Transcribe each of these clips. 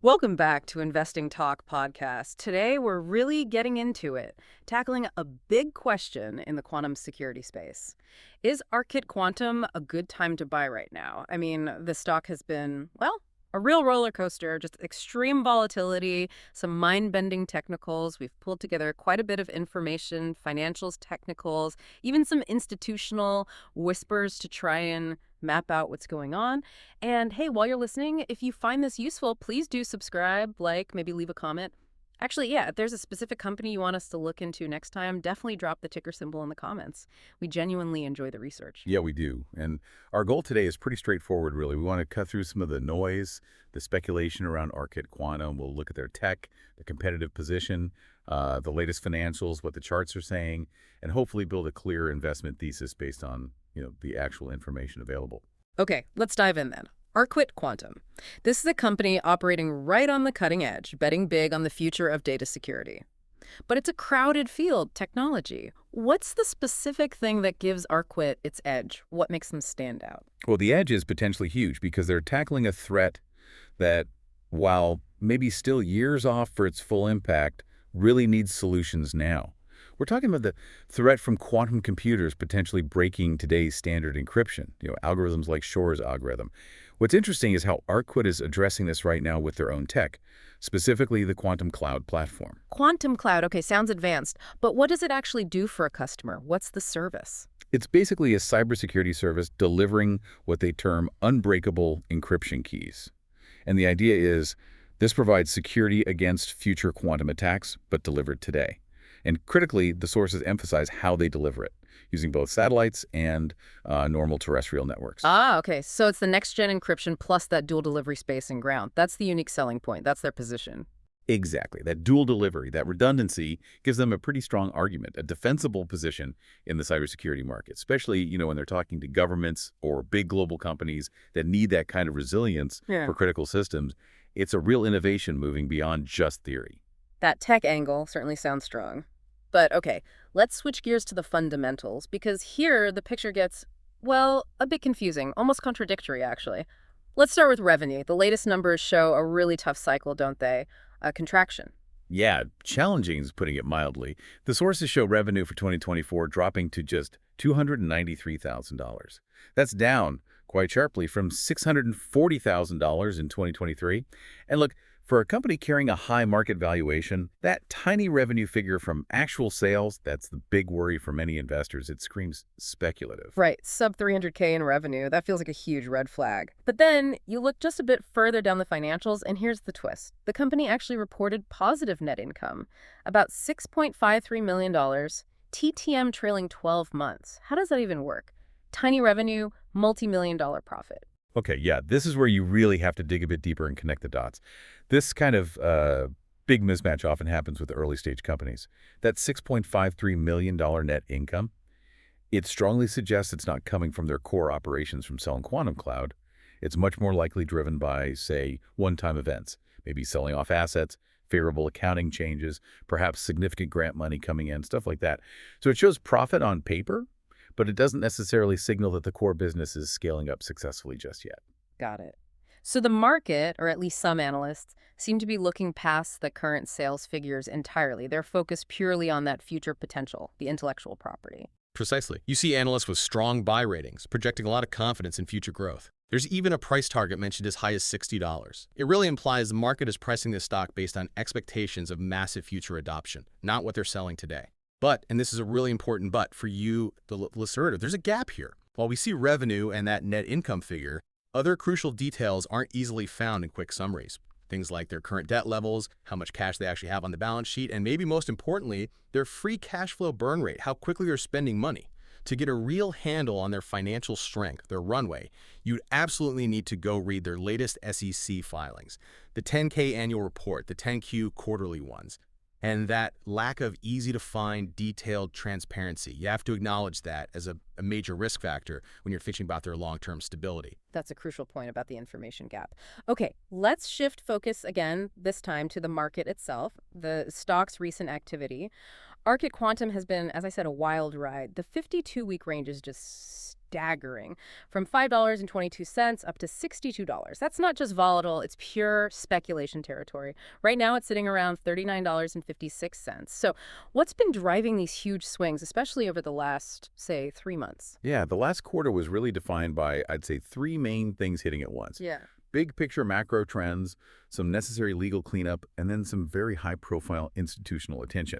Welcome back to Investing Talk podcast. Today, we're really getting into it, tackling a big question in the quantum security space. Is Arqit Quantum a good time to buy right now? I mean, the stock has been, well, a real roller coaster, just extreme volatility, some mind-bending technicals. We've pulled together quite a bit of information, financials, technicals, even some institutional whispers to try and map out what's going on. And hey, while you're listening, if you find this useful, please do subscribe, like, maybe leave a comment. Actually, yeah, if there's a specific company you want us to look into next time, definitely drop the ticker symbol in the comments. We genuinely enjoy the research. Yeah, we do. And our goal today is pretty straightforward, really. We want to cut through some of the noise, the speculation around Arqit Quantum. We'll look at their tech, the competitive position, the latest financials, what the charts are saying, and hopefully build a clear investment thesis based on, the actual information available. Okay, let's dive in then. Arqit Quantum. This is a company operating right on the cutting edge, betting big on the future of data security. But it's a crowded field, technology. What's the specific thing that gives Arqit its edge? What makes them stand out? Well, the edge is potentially huge because they're tackling a threat that, while maybe still years off for its full impact, really needs solutions now. We're talking about the threat from quantum computers potentially breaking today's standard encryption, algorithms like Shor's algorithm. What's interesting is how Arqit is addressing this right now with their own tech, specifically the quantum cloud platform. Quantum cloud, okay, sounds advanced. But what does it actually do for a customer? What's the service? It's basically a cybersecurity service delivering what they term unbreakable encryption keys. And the idea is this provides security against future quantum attacks, but delivered today. And critically, the sources emphasize how they deliver it, using both satellites and normal terrestrial networks. Ah, okay. So it's the next-gen encryption plus that dual delivery space and ground. That's the unique selling point. That's their position. Exactly. That dual delivery, that redundancy, gives them a pretty strong argument, a defensible position in the cybersecurity market, especially, when they're talking to governments or big global companies that need that kind of resilience for critical systems. It's a real innovation moving beyond just theory. That tech angle certainly sounds strong. But okay, let's switch gears to the fundamentals, because here the picture gets, well, a bit confusing, almost contradictory, actually. Let's start with revenue. The latest numbers show a really tough cycle, don't they? A contraction. Yeah, challenging is putting it mildly. The sources show revenue for 2024 dropping to just $293,000. That's down quite sharply from $640,000 in 2023. And look, for a company carrying a high market valuation, that tiny revenue figure from actual sales, that's the big worry for many investors. It screams speculative. Right, sub 300K in revenue. That feels like a huge red flag. But then you look just a bit further down the financials, and here's the twist. The company actually reported positive net income, about $6.53 million, TTM trailing 12 months. How does that even work? Tiny revenue, multi-million-dollar profit. Okay, yeah, this is where you really have to dig a bit deeper and connect the dots. This kind of big mismatch often happens with early-stage companies. That $6.53 million net income, it strongly suggests it's not coming from their core operations from selling quantum cloud. It's much more likely driven by, say, one-time events, maybe selling off assets, favorable accounting changes, perhaps significant grant money coming in, stuff like that. So it shows profit on paper, but it doesn't necessarily signal that the core business is scaling up successfully just yet. Got it. So the market, or at least some analysts, seem to be looking past the current sales figures entirely. They're focused purely on that future potential, the intellectual property. Precisely. You see analysts with strong buy ratings, projecting a lot of confidence in future growth. There's even a price target mentioned as high as $60. It really implies the market is pricing this stock based on expectations of massive future adoption, not what they're selling today. But, and this is a really important but for you, the listener, there's a gap here. While we see revenue and that net income figure, other crucial details aren't easily found in quick summaries. Things like their current debt levels, how much cash they actually have on the balance sheet, and maybe most importantly, their free cash flow burn rate, how quickly they're spending money. To get a real handle on their financial strength, their runway, you'd absolutely need to go read their latest SEC filings, the 10K annual report, the 10Q quarterly ones. And that lack of easy-to-find, detailed transparency. You have to acknowledge that as a major risk factor when you're thinking about their long-term stability. That's a crucial point about the information gap. Okay, let's shift focus again, this time to the market itself, the stock's recent activity. Arqit Quantum has been, as I said, a wild ride. The 52-week range is just staggering, from $5.22 up to $62. That's not just volatile, it's pure speculation territory. Right now it's sitting around $39.56. So what's been driving these huge swings, especially over the last, say, 3 months? Yeah, the last quarter was really defined by, I'd say, three main things hitting at once. Yeah. Big picture macro trends, some necessary legal cleanup, and then some very high-profile institutional attention.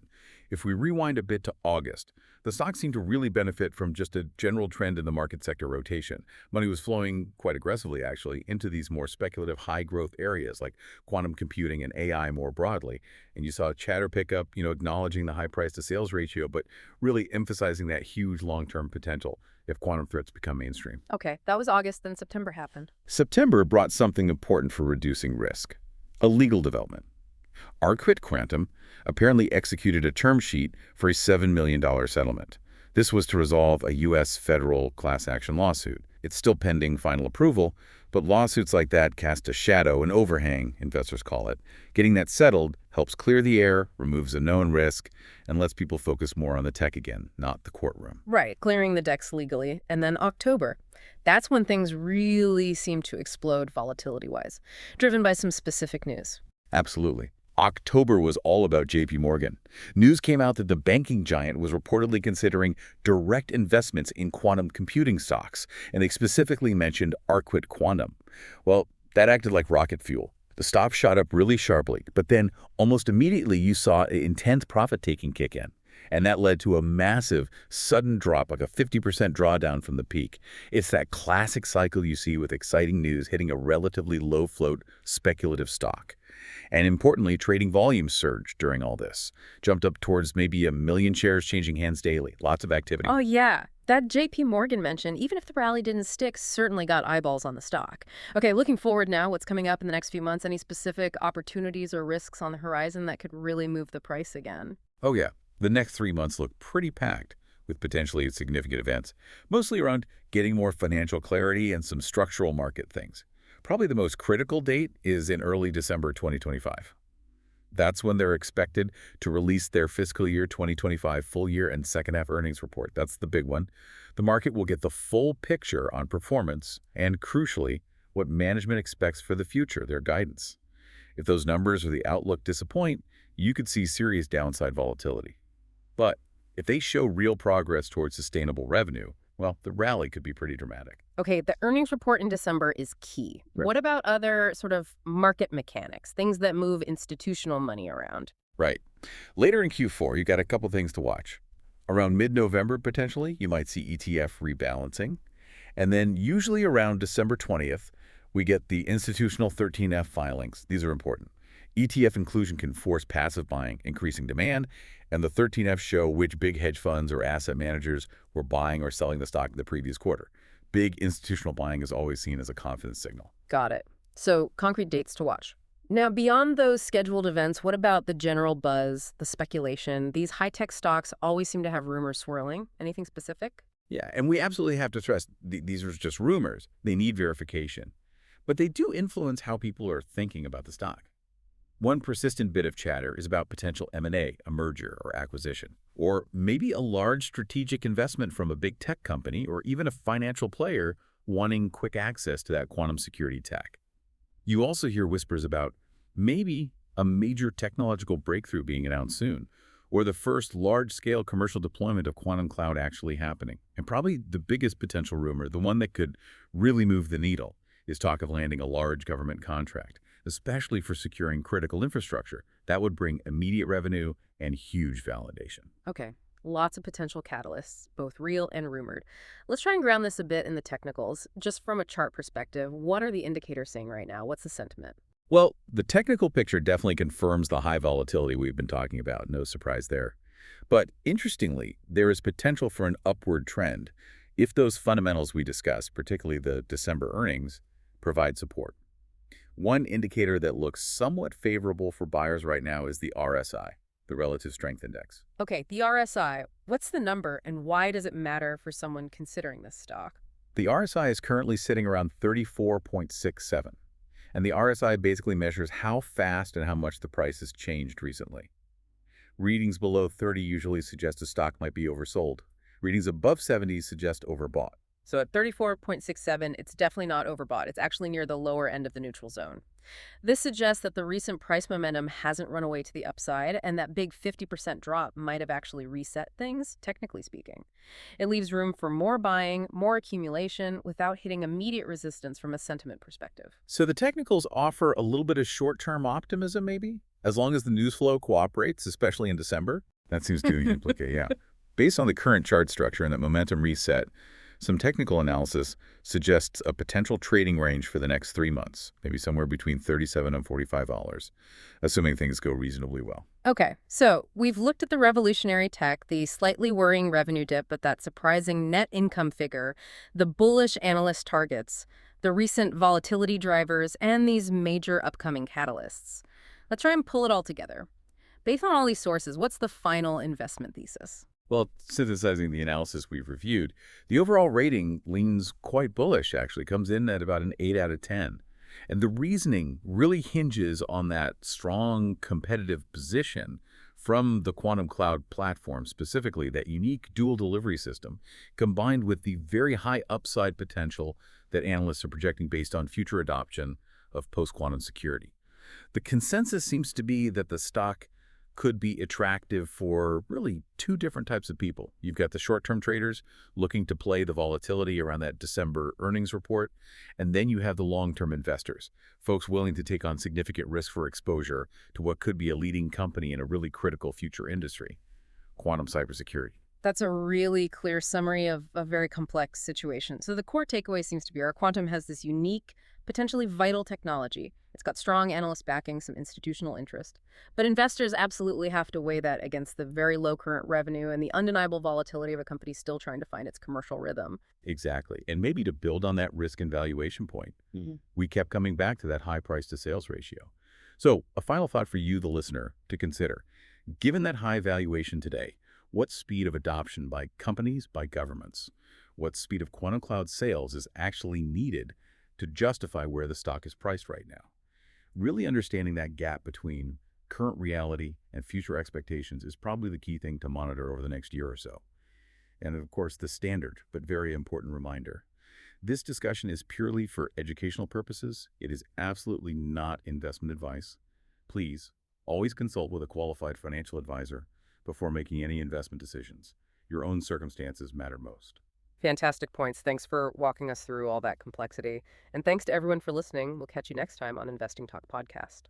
If we rewind a bit to August, the stock seemed to really benefit from just a general trend in the market sector rotation. Money was flowing quite aggressively, actually, into these more speculative high-growth areas like quantum computing and AI more broadly. And you saw chatter pick up, acknowledging the high price-to-sales ratio, but really emphasizing that huge long-term potential if quantum threats become mainstream. Okay, that was August, then September happened. September brought something important for reducing risk, a legal development. Arqit Quantum apparently executed a term sheet for a $7 million settlement. This was to resolve a U.S. federal class action lawsuit. It's still pending final approval, but lawsuits like that cast a shadow, an overhang, investors call it. Getting that settled helps clear the air, removes a known risk, and lets people focus more on the tech again, not the courtroom. Right, clearing the decks legally. And then October. That's when things really seem to explode volatility-wise, driven by some specific news. Absolutely. October was all about JP Morgan. News came out that the banking giant was reportedly considering direct investments in quantum computing stocks, and they specifically mentioned Arqit Quantum. Well, that acted like rocket fuel. The stock shot up really sharply, but then almost immediately you saw intense profit-taking kick in. And that led to a massive, sudden drop, like a 50% drawdown from the peak. It's that classic cycle you see with exciting news hitting a relatively low-float, speculative stock. And importantly, trading volumes surged during all this. Jumped up towards maybe 1 million shares changing hands daily. Lots of activity. Oh, yeah. That JP Morgan mention, even if the rally didn't stick, certainly got eyeballs on the stock. Okay, looking forward now, what's coming up in the next few months? Any specific opportunities or risks on the horizon that could really move the price again? Oh, yeah. The next 3 months look pretty packed with potentially significant events, mostly around getting more financial clarity and some structural market things. Probably the most critical date is in early December 2025. That's when they're expected to release their fiscal year 2025 full year and second half earnings report. That's the big one. The market will get the full picture on performance and, crucially, what management expects for the future, their guidance. If those numbers or the outlook disappoint, you could see serious downside volatility. But if they show real progress towards sustainable revenue, well, the rally could be pretty dramatic. Okay, the earnings report in December is key. Right. What about other sort of market mechanics, things that move institutional money around? Right. Later in Q4, you got a couple things to watch. Around mid-November, potentially, you might see ETF rebalancing. And then usually around December 20th, we get the institutional 13F filings. These are important. ETF inclusion can force passive buying, increasing demand, and the 13F show which big hedge funds or asset managers were buying or selling the stock in the previous quarter. Big institutional buying is always seen as a confidence signal. Got it. So, concrete dates to watch. Now, beyond those scheduled events, what about the general buzz, the speculation? These high-tech stocks always seem to have rumors swirling. Anything specific? Yeah, and we absolutely have to stress these are just rumors. They need verification. But they do influence how people are thinking about the stock. One persistent bit of chatter is about potential M&A, a merger or acquisition, or maybe a large strategic investment from a big tech company or even a financial player wanting quick access to that quantum security tech. You also hear whispers about maybe a major technological breakthrough being announced soon, or the first large-scale commercial deployment of quantum cloud actually happening. And probably the biggest potential rumor, the one that could really move the needle, is talk of landing a large government contract, especially for securing critical infrastructure. That would bring immediate revenue and huge validation. Okay, lots of potential catalysts, both real and rumored. Let's try and ground this a bit in the technicals. Just from a chart perspective, what are the indicators saying right now? What's the sentiment? Well, the technical picture definitely confirms the high volatility we've been talking about. No surprise there. But interestingly, there is potential for an upward trend if those fundamentals we discussed, particularly the December earnings, provide support. One indicator that looks somewhat favorable for buyers right now is the RSI, the Relative Strength Index. Okay, the RSI, what's the number and why does it matter for someone considering this stock? The RSI is currently sitting around 34.67, and the RSI basically measures how fast and how much the price has changed recently. Readings below 30 usually suggest a stock might be oversold. Readings above 70 suggest overbought. So at 34.67, it's definitely not overbought. It's actually near the lower end of the neutral zone. This suggests that the recent price momentum hasn't run away to the upside, and that big 50% drop might have actually reset things, technically speaking. It leaves room for more buying, more accumulation, without hitting immediate resistance from a sentiment perspective. So the technicals offer a little bit of short-term optimism, maybe? As long as the news flow cooperates, especially in December? That seems to implicate, yeah. Based on the current chart structure and that momentum reset, some technical analysis suggests a potential trading range for the next 3 months, maybe somewhere between $37 and $45, assuming things go reasonably well. Okay, so we've looked at the revolutionary tech, the slightly worrying revenue dip, but that surprising net income figure, the bullish analyst targets, the recent volatility drivers, and these major upcoming catalysts. Let's try and pull it all together. Based on all these sources, what's the final investment thesis? Well, synthesizing the analysis we've reviewed, the overall rating leans quite bullish, actually, comes in at about an 8 out of 10. And the reasoning really hinges on that strong competitive position from the quantum cloud platform, specifically that unique dual delivery system, combined with the very high upside potential that analysts are projecting based on future adoption of post-quantum security. The consensus seems to be that the stock could be attractive for really two different types of people. You've got the short-term traders looking to play the volatility around that December earnings report, and then you have the long-term investors, folks willing to take on significant risk for exposure to what could be a leading company in a really critical future industry, quantum cybersecurity. That's a really clear summary of a very complex situation. So the core takeaway seems to be our quantum has this unique, potentially vital technology. It's got strong analyst backing, some institutional interest. But investors absolutely have to weigh that against the very low current revenue and the undeniable volatility of a company still trying to find its commercial rhythm. Exactly. And maybe to build on that risk and valuation point, we kept coming back to that high price to sales ratio. So a final thought for you, the listener, to consider. Given that high valuation today, what speed of adoption by companies, by governments, what speed of quantum cloud sales is actually needed to justify where the stock is priced right now? Really understanding that gap between current reality and future expectations is probably the key thing to monitor over the next year or so. And of course, the standard, but very important reminder. This discussion is purely for educational purposes. It is absolutely not investment advice. Please, always consult with a qualified financial advisor before making any investment decisions. Your own circumstances matter most. Fantastic points. Thanks for walking us through all that complexity. And thanks to everyone for listening. We'll catch you next time on Investing Talk Podcast.